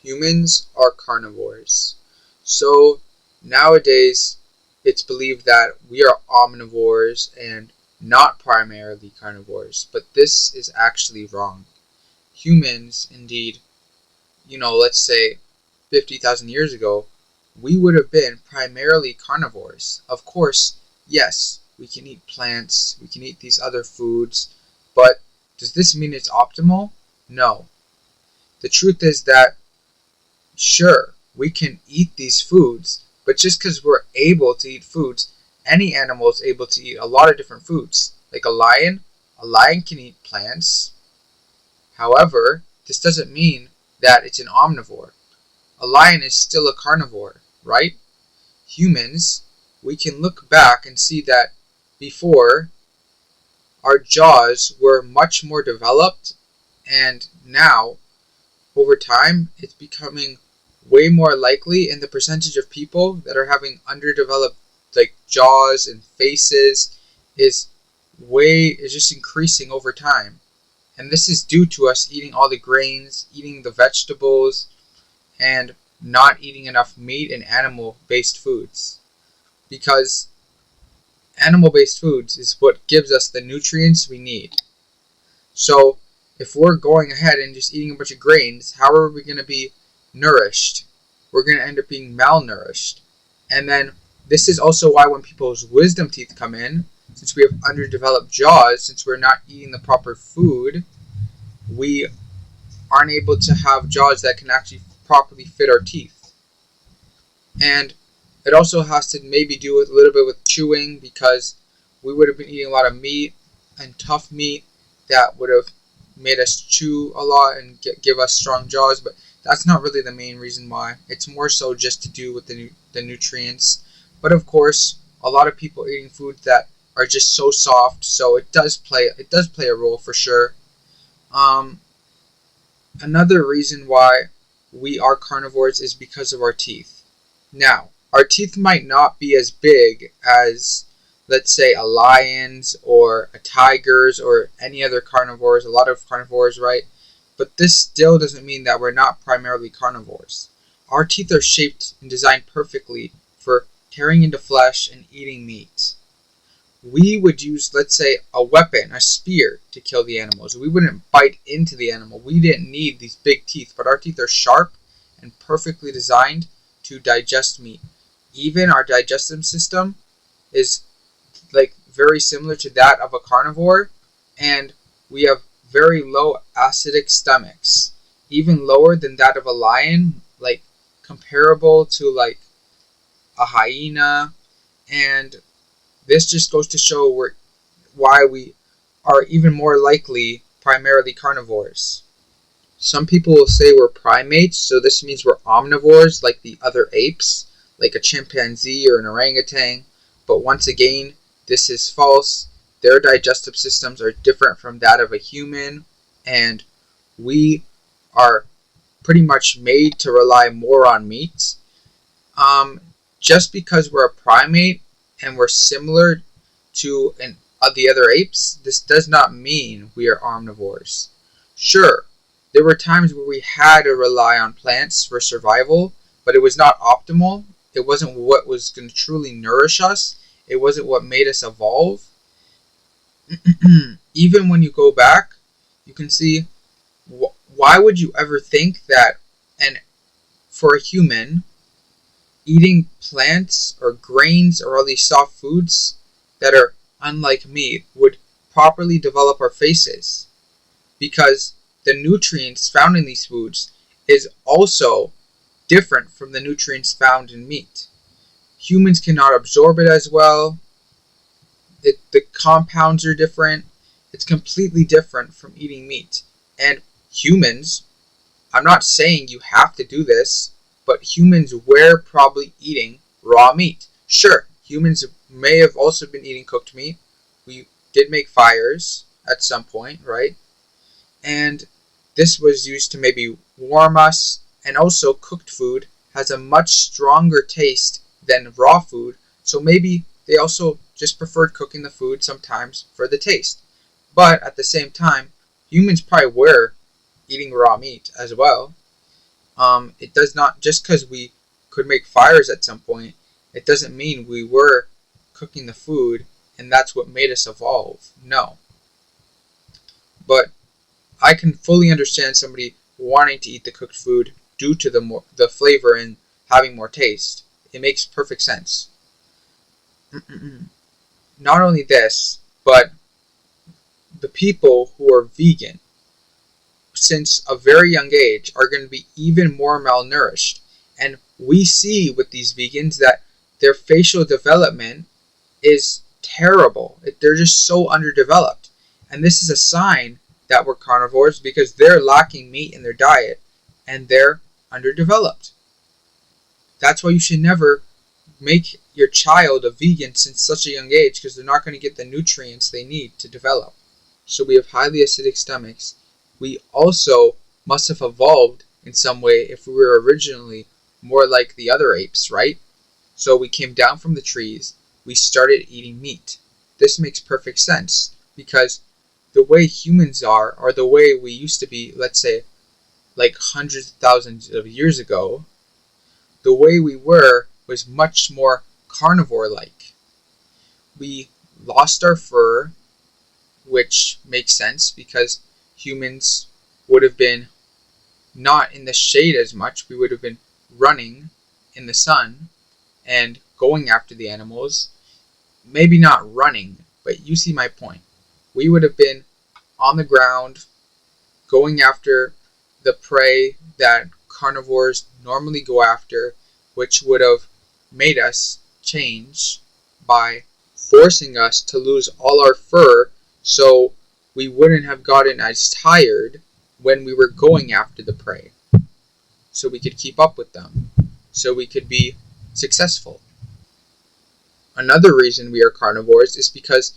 Humans are carnivores. So nowadays it's believed that we are omnivores and not primarily carnivores, but this is actually wrong. Humans, indeed, let's say 50,000 years ago, we would have been primarily carnivores. Of course, yes, we can eat plants, we can eat these other foods, but does this mean it's optimal? No. The truth is that sure, we can eat these foods, but just because we're able to eat foods, any animal is able to eat a lot of different foods. Like a lion can eat plants. However, this doesn't mean that it's an omnivore. A lion is still a carnivore, right? Humans, we can look back and see that before, our jaws were much more developed, and now, over time, it's becoming way more likely, and the percentage of people that are having underdeveloped jaws and faces is just increasing over time. And this is due to us eating all the grains, eating the vegetables, and not eating enough meat and animal-based foods. Because animal-based foods is what gives us the nutrients we need. So if we're going ahead and just eating a bunch of grains, how are we going to be nourished? We're going to end up being malnourished. And then this is also why when people's wisdom teeth come in, since we have underdeveloped jaws, since we're not eating the proper food, we aren't able to have jaws that can actually properly fit our teeth. And it also has to maybe do with a little bit with chewing, because we would have been eating a lot of meat and tough meat that would have made us chew a lot and give us strong jaws, but that's not really the main reason why. It's more so just to do with the nutrients. But of course, a lot of people eating foods that are just so soft, so it does play a role for sure. Another reason why we are carnivores is because of our teeth. Now, our teeth might not be as big as, let's say, a lion's or a tiger's or any other carnivores, a lot of carnivores, right? But this still doesn't mean that we're not primarily carnivores. Our teeth are shaped and designed perfectly for tearing into flesh and eating meat. We would use, let's say, a weapon, a spear, to kill the animals. We wouldn't bite into the animal. We didn't need these big teeth, but our teeth are sharp and perfectly designed to digest meat. Even our digestive system is very similar to that of a carnivore, and we have very low acidic stomachs, even lower than that of a lion, comparable to a hyena. And this just goes to show why we are even more likely primarily carnivores. Some people will say we're primates, so this means we're omnivores like the other apes, like a chimpanzee or an orangutan. But once again, this is false. Their digestive systems are different from that of a human, and we are pretty much made to rely more on meat. Just because we're a primate and we're similar to the other apes, this does not mean we are omnivores. Sure, there were times where we had to rely on plants for survival, but it was not optimal. It wasn't what was going to truly nourish us. It wasn't what made us evolve. Even when you go back, you can see why would you ever think that, and for a human, eating plants or grains or all these soft foods that are unlike meat would properly develop our faces, because the nutrients found in these foods is also different from the nutrients found in meat. Humans cannot absorb it as well. The compounds are different. It's completely different from eating meat. And humans, I'm not saying you have to do this, but humans were probably eating raw meat. Sure, humans may have also been eating cooked meat. We did make fires at some point, right? And this was used to maybe warm us, and also cooked food has a much stronger taste than raw food, so maybe they also just preferred cooking the food sometimes for the taste. But at the same time, humans probably were eating raw meat as well. It does not, just because we could make fires at some point, it doesn't mean we were cooking the food and that's what made us evolve. No. But I can fully understand somebody wanting to eat the cooked food due to the flavor and having more taste. It makes perfect sense. Not only this, but the people who are vegan, since a very young age, are going to be even more malnourished. And we see with these vegans that their facial development is terrible. They're just so underdeveloped. And this is a sign that we're carnivores because they're lacking meat in their diet and they're underdeveloped. That's why you should never make your child a vegan since such a young age, because they're not going to get the nutrients they need to develop. So we have highly acidic stomachs. We also must have evolved in some way if we were originally more like the other apes, right? So we came down from the trees, we started eating meat. This makes perfect sense because the way humans are, or the way we used to be, let's say, like hundreds of thousands of years ago, the way we were was much more carnivore-like. We lost our fur, which makes sense because humans would have been not in the shade as much. We would have been running in the sun and going after the animals. Maybe not running, but you see my point. We would have been on the ground going after the prey that carnivores normally go after, which would have made us change by forcing us to lose all our fur so we wouldn't have gotten as tired when we were going after the prey, so we could keep up with them, so we could be successful. Another reason we are carnivores is because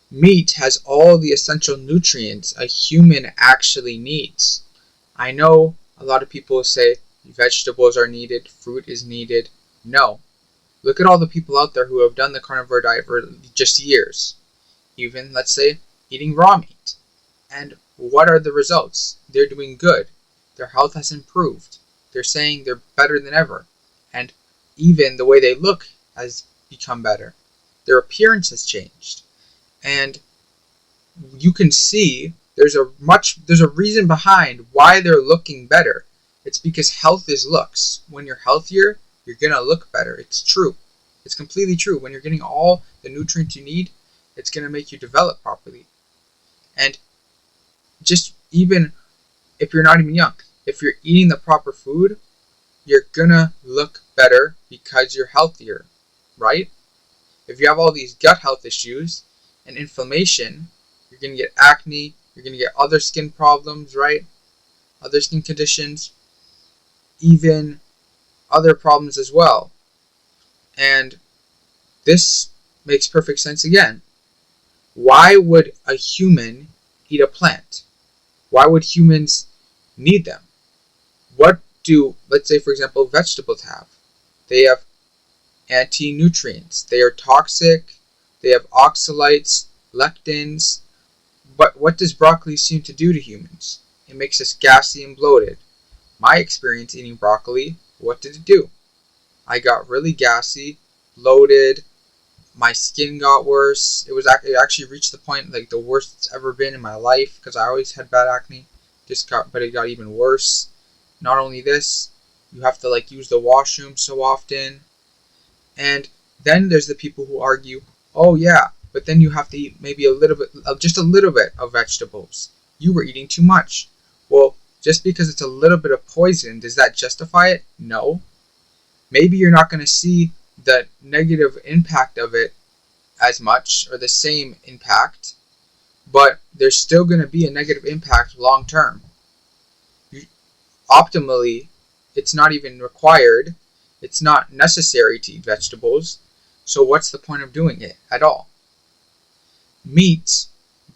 meat has all the essential nutrients a human actually needs. I know a lot of people say vegetables are needed, fruit is needed. No. Look at all the people out there who have done the carnivore diet for just years. Even, let's say, eating raw meat. And what are the results? They're doing good. Their health has improved. They're saying they're better than ever. And even the way they look has become better. Their appearance has changed. And you can see there's a reason behind why they're looking better. It's because health is looks. When you're healthier, you're going to look better. It's true. It's completely true. When you're getting all the nutrients you need, it's going to make you develop properly. And just even if you're not even young, if you're eating the proper food, you're going to look better because you're healthier, right? If you have all these gut health issues and inflammation, you're going to get acne, you're going to get other skin problems, right? Other skin conditions, even other problems as well. And this makes perfect sense again. Why would a human eat a plant? Why would humans need them? What do, let's say for example, vegetables have? They have anti-nutrients. They are toxic. They have oxalates, lectins. But what does broccoli seem to do to humans? It makes us gassy and bloated. My experience eating broccoli, what did it do? I got really gassy, bloated, my skin got worse. It actually reached the point like the worst it's ever been in my life because I always had bad acne. But it got even worse. Not only this, you have to use the washroom so often. And then there's the people who argue, oh yeah, but then you have to eat maybe just a little bit of vegetables. You were eating too much. Well, just because it's a little bit of poison, does that justify it? No. Maybe you're not going to see the negative impact of it as much, or the same impact, but there's still going to be a negative impact long term. Optimally, it's not even required. It's not necessary to eat vegetables. So what's the point of doing it at all? Meat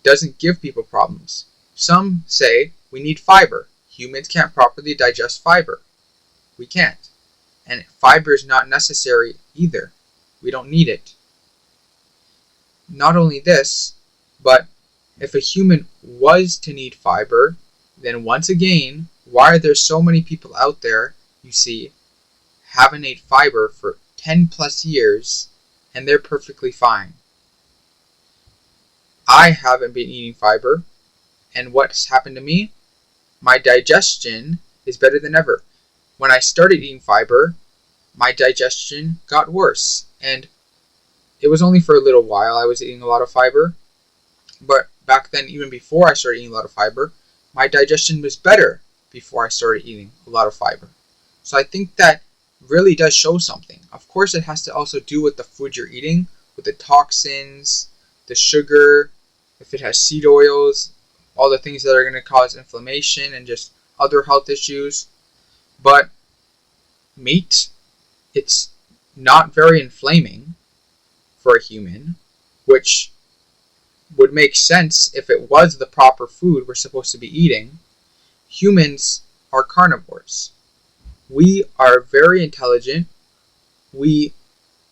doesn't give people problems. Some say we need fiber. Humans can't properly digest fiber. We can't. And fiber is not necessary either. We don't need it. Not only this, but if a human was to need fiber, then once again, why are there so many people out there you see, haven't ate fiber for 10 plus years and they're perfectly fine. I haven't been eating fiber, and what's happened to me? My digestion is better than ever. When I started eating fiber, my digestion got worse, and it was only for a little while I was eating a lot of fiber, but back then, even before I started eating a lot of fiber, my digestion was better before I started eating a lot of fiber. So I think that really does show something. Of course, it has to also do with the food you're eating, with the toxins, the sugar, if it has seed oils, all the things that are going to cause inflammation and just other health issues. But meat, it's not very inflaming for a human, which would make sense if it was the proper food we're supposed to be eating. Humans are carnivores. We are very intelligent. We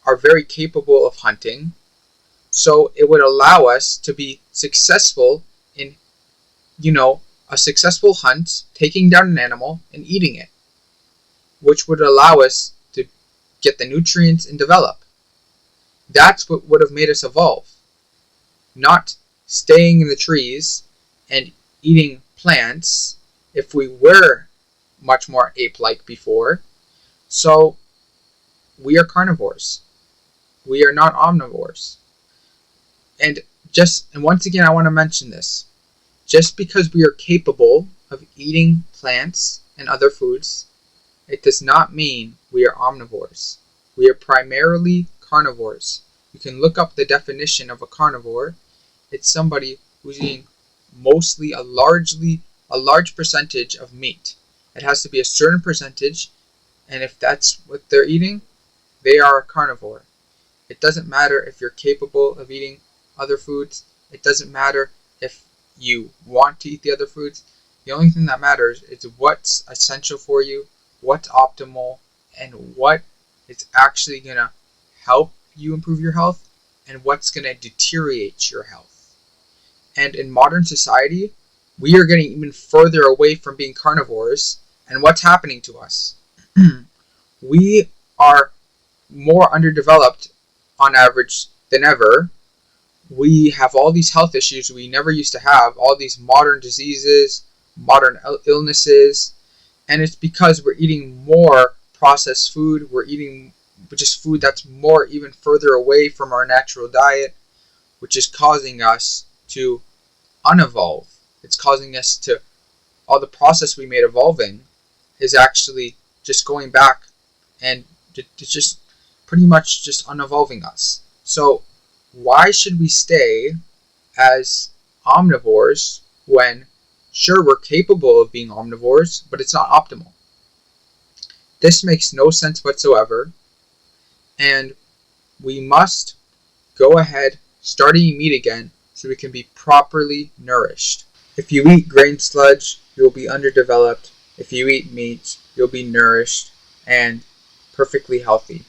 are very capable of hunting. So it would allow us to be successful in, a successful hunt, taking down an animal and eating it, which would allow us to get the nutrients and develop. That's what would have made us evolve. Not staying in the trees and eating plants if we were much more ape-like before. So we are carnivores. We are not omnivores. And once again, I want to mention this. Just because we are capable of eating plants and other foods, it does not mean we are omnivores. We are primarily carnivores. You can look up the definition of a carnivore. It's somebody who's eating mostly a large percentage of meat. It has to be a certain percentage, and if that's what they're eating, they are a carnivore. It doesn't matter if you're capable of eating other foods. It doesn't matter if you want to eat the other foods. The only thing that matters is what's essential for you, what's optimal, and what is actually going to help you improve your health and what's going to deteriorate your health. And in modern society, we are getting even further away from being carnivores. And what's happening to us? We are more underdeveloped on average than ever. We have all these health issues we never used to have, all these modern diseases, modern illnesses, and it's because we're eating more processed food. We're eating just food that's more even further away from our natural diet, which is causing us to unevolve. It's causing us to, all the process we made evolving is actually just going back and it's just pretty much just unevolving us. So why should we stay as omnivores when, sure, we're capable of being omnivores, but it's not optimal? This makes no sense whatsoever, and we must go ahead, start eating meat again so we can be properly nourished. If you eat grain sludge, you'll be underdeveloped. If you eat meat, you'll be nourished and perfectly healthy.